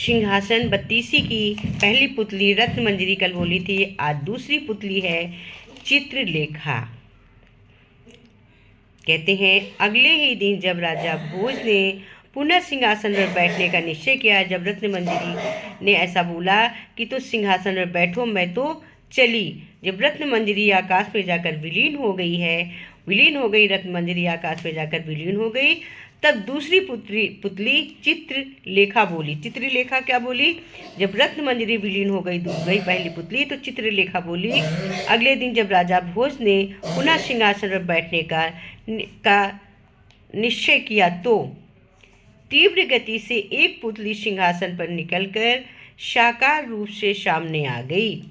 सिंहासन बत्तीसी की पहली पुतली रत्नमंजरी कल बोली थी। आज दूसरी पुतली है चित्रलेखा। कहते हैं अगले ही दिन जब राजा भोज ने पुनः सिंहासन पर बैठने का निश्चय किया, जब रत्नमंजरी ने ऐसा बोला कि तो सिंहासन पर बैठो, मैं तो चली। जब रत्नमंजरी आकाश में जाकर विलीन हो गई रत्नमंजरी आकाश में जाकर विलीन हो गई, तब दूसरी पुतली चित्रलेखा बोली। चित्रलेखा क्या बोली? जब रत्नमंजरी विलीन हो गई पहली पुतली, तो चित्रलेखा बोली अगले दिन जब राजा भोज ने पुनः सिंहासन पर बैठने का निश्चय किया, तो तीव्र गति से एक पुतली सिंहासन पर निकलकर साकार रूप से सामने आ गई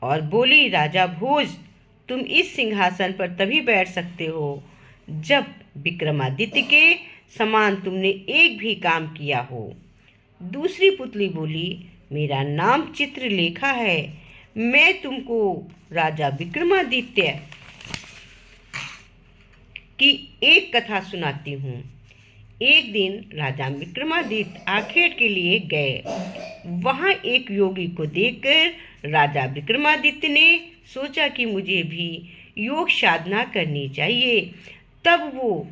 और बोली, राजा भोज, तुम इस सिंहासन पर तभी बैठ सकते हो जब विक्रमादित्य के समान तुमने एक भी काम किया हो। दूसरी पुतली बोली, मेरा नाम चित्रलेखा है, मैं तुमको राजा विक्रमादित्य की एक कथा सुनाती हूँ। एक दिन राजा विक्रमादित्य आखेट के लिए गए। वहाँ एक योगी को देखकर राजा विक्रमादित्य ने सोचा कि मुझे भी योग साधना करनी चाहिए। तब वो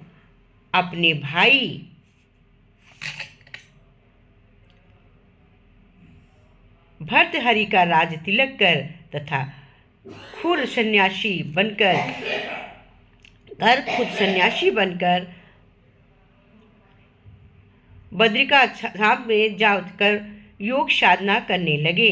अपने भाई भर्तहरि का राज तिलक कर तथा खुद सन्यासी बनकर बद्रिकाश्रम में जाकर योग साधना करने लगे।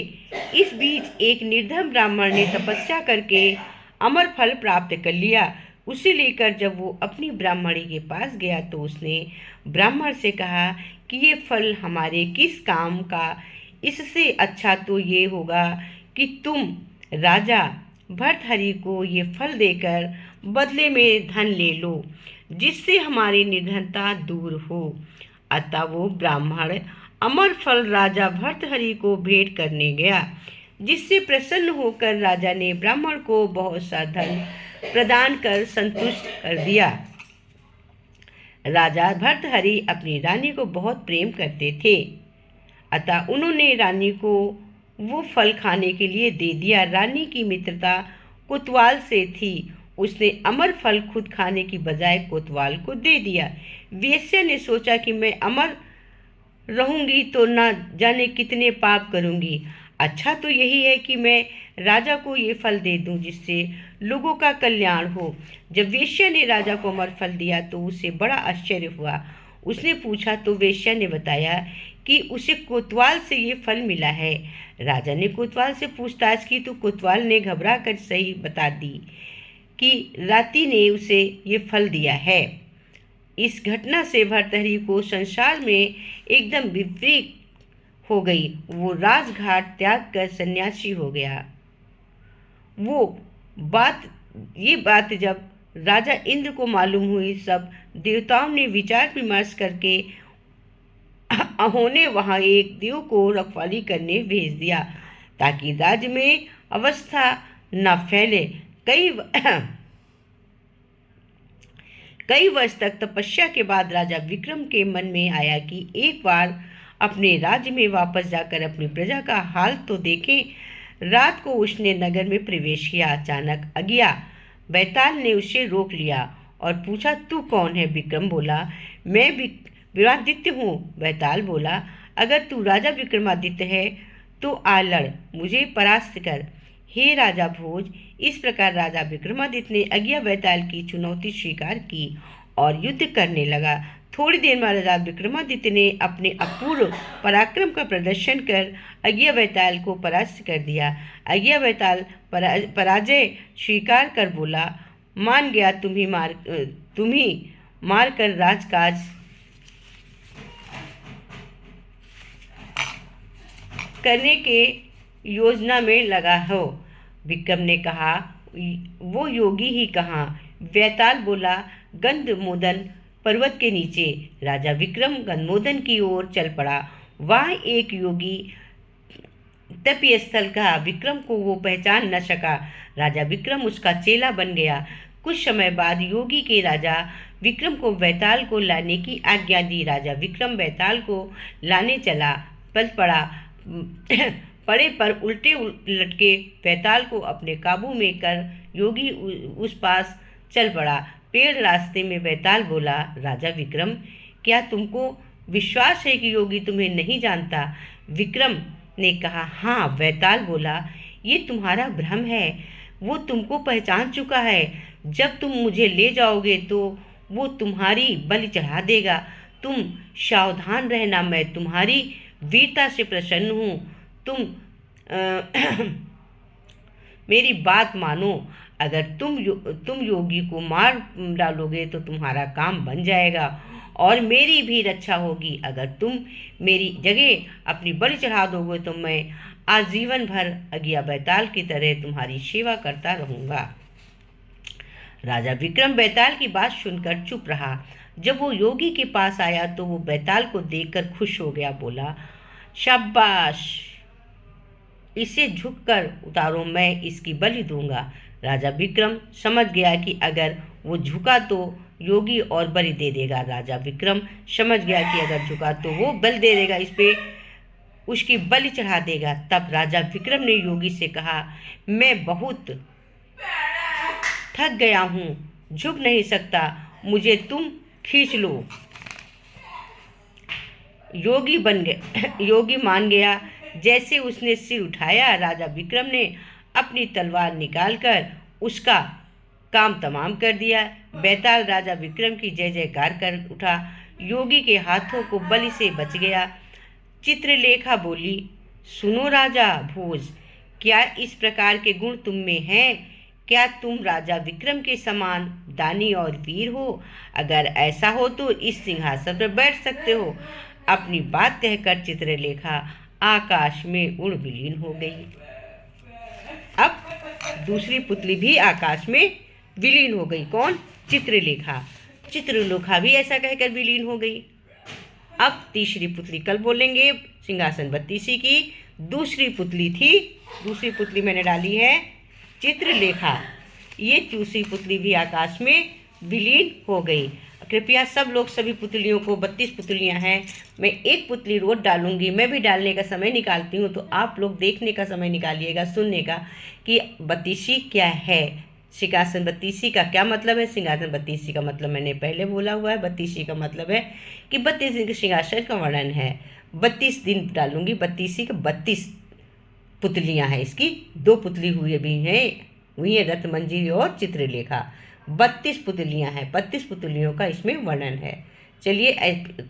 इस बीच एक निर्धन ब्राह्मण ने तपस्या करके अमर फल प्राप्त कर लिया। उसे लेकर जब वो अपनी ब्राह्मणी के पास गया, तो उसने ब्राह्मण से कहा कि ये फल हमारे किस काम का? इससे अच्छा तो ये होगा कि तुम राजा भर्तहरि को ये फल देकर बदले में धन ले लो, जिससे हमारी निर्धनता दूर हो। अतः वो ब्राह्मण अमर फल राजा भर्तहरि को भेंट करने गया, जिससे प्रसन्न होकर राजा ने ब्राह्मण को बहुत सा धन प्रदान कर संतुष्ट कर दिया। राजा भर्तहरि अपनी रानी को बहुत प्रेम करते थे, अतः उन्होंने रानी को वो फल खाने के लिए दे दिया। रानी की मित्रता कोतवाल से थी, उसने अमर फल खुद खाने की बजाय कोतवाल को दे दिया। वेश्या ने सोचा कि मैं अमर रहूंगी तो न जाने कितने पाप करूंगी, अच्छा तो यही है कि मैं राजा को ये फल दे दूं, जिससे लोगों का कल्याण हो। जब वेश्या ने राजा को अमर फल दिया तो उसे बड़ा आश्चर्य हुआ। उसने पूछा तो वेश्या ने बताया कि उसे कोतवाल से ये फल मिला है। राजा ने कोतवाल से पूछताछ की तो कोतवाल ने घबरा कर सही बता दी कि राती ने उसे ये फल दिया है। इस घटना से भर्तहरि को संसार में एकदम विपरीत हो गई। वो राजघाट त्याग कर सन्यासी हो गया। ये बात जब राजा इंद्र को मालूम हुई, सब देवताओं ने विचार विमर्श करके उन्होंने वहाँ एक देव को रखवाली करने भेज दिया, ताकि राज्य में अवस्था न फैले। कई वर्ष तक तपस्या के बाद राजा विक्रम के मन में आया कि एक बार अपने राज्य में वापस जाकर अपनी प्रजा का हाल तो देखें। रात को उसने नगर में प्रवेश किया। अचानक अगिया बैताल ने उसे रोक लिया और पूछा, तू कौन है? विक्रम बोला, मैं विक्रमादित्य हूँ। बैताल बोला, अगर तू राजा विक्रमादित्य है तो आ लड़, मुझे परास्त कर। हे राजा भोज। इस प्रकार राजा विक्रमादित्य ने अगिया बैताल की चुनौती स्वीकार की और युद्ध करने लगा। थोड़ी देर में राजा विक्रमादित्य ने अपने अपूर्व पराक्रम का प्रदर्शन कर अगिया बैताल को परास्त कर दिया। अगिया बैताल पराजय स्वीकार कर बोला, मान गया, तुम्ही मार कर राजकाज करने के योजना में लगा हो। विक्रम ने कहा, वो योगी ही कहाँ? बैताल बोला, गंधमोदन पर्वत के नीचे। राजा विक्रम गंधमोदन की ओर चल पड़ा। वहाँ एक योगी तपीय स्थल का। विक्रम को वो पहचान न सका। राजा विक्रम उसका चेला बन गया। कुछ समय बाद योगी के राजा विक्रम को बैताल को लाने की आज्ञा दी। राजा विक्रम बैताल को लाने चला, पल पड़ा पड़े पर उल्टे लटके बैताल को अपने काबू में कर योगी उस पास चल पड़ा। पेड़ रास्ते में बैताल बोला, राजा विक्रम, क्या तुमको विश्वास है कि योगी तुम्हें नहीं जानता? विक्रम ने कहा, हाँ। बैताल बोला, ये तुम्हारा भ्रम है, वो तुमको पहचान चुका है। जब तुम मुझे ले जाओगे तो वो तुम्हारी बलि चढ़ा देगा। तुम सावधान रहना, मैं तुम्हारी वीरता से प्रसन्न हूँ। मेरी बात मानो। अगर तुम योगी को मार डालोगे तो तुम्हारा काम बन जाएगा और मेरी भी रक्षा होगी। अगर तुम मेरी जगह अपनी बलि चढ़ा दोगे तो मैं आजीवन भर अगिया बैताल की तरह तुम्हारी सेवा करता रहूँगा। राजा विक्रम बैताल की बात सुनकर चुप रहा। जब वो योगी के पास आया तो वो बैताल को देखकर खुश हो गया। बोला, शाबाश, इसे झुककर उतारो, मैं इसकी बलि दूंगा। राजा विक्रम समझ गया कि अगर वो झुका तो योगी और बलि दे देगा। राजा विक्रम समझ गया कि अगर झुका तो वो बलि दे देगा, इस पे उसकी बलि चढ़ा देगा। तब राजा विक्रम ने योगी से कहा, मैं बहुत थक गया हूँ, झुक नहीं सकता, मुझे तुम खींच लो। योगी मान गया। जैसे उसने सिर उठाया, राजा विक्रम ने अपनी तलवार निकालकर उसका काम तमाम कर दिया। बैताल राजा विक्रम की जय जयकार कर उठा। योगी के हाथों को बलि से बच गया। चित्रलेखा बोली, सुनो राजा भोज, क्या इस प्रकार के गुण तुम में हैं? क्या तुम राजा विक्रम के समान दानी और वीर हो? अगर ऐसा हो तो इस सिंहासन पर बैठ सकते हो। अपनी बात कहकर चित्रलेखा आकाश में उड़ विलीन हो गई। अब दूसरी पुतली भी आकाश में विलीन हो गई। कौन? चित्रलेखा। चित्रलेखा भी ऐसा कहकर विलीन हो गई। अब तीसरी पुतली कल बोलेंगे, सिंहासन बत्तीसी की दूसरी पुतली थी। दूसरी पुतली मैंने डाली है चित्रलेखा। ये दूसरी पुतली भी आकाश में विलीन हो गई। कृपया सब लोग सभी पुतलियों को, 32 पुतलियां हैं, मैं एक पुतली रोज डालूंगी। मैं भी डालने का समय निकालती हूँ, तो आप लोग देखने का समय निकालिएगा, सुनने का कि बत्तीसी क्या है, सिंहासन बत्तीसी का क्या मतलब है। सिंहासन बत्तीसी का मतलब मैंने पहले बोला हुआ है। बत्तीसी का मतलब है कि 32 दिन के सिंहासन का वर्णन है। 32 दिन डालूंगी। बत्तीसी का 32 पुतलियां हैं। इसकी 2 पुतली हुई है रत्नमंजरी और चित्रलेखा। 32 पुतलियां हैं। 32 पुतलियों का इसमें वर्णन है। चलिए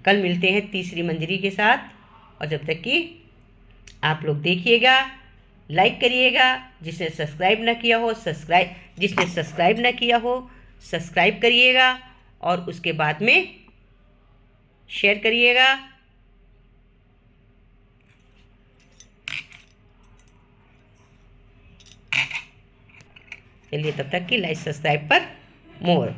कल मिलते हैं तीसरी मंजरी के साथ, और जब तक कि आप लोग देखिएगा, लाइक करिएगा। जिसने सब्सक्राइब ना किया हो सब्सक्राइब करिएगा, और उसके बाद में शेयर करिएगा। चलिए तब तक की लाइक सब्सक्राइब पर मोर।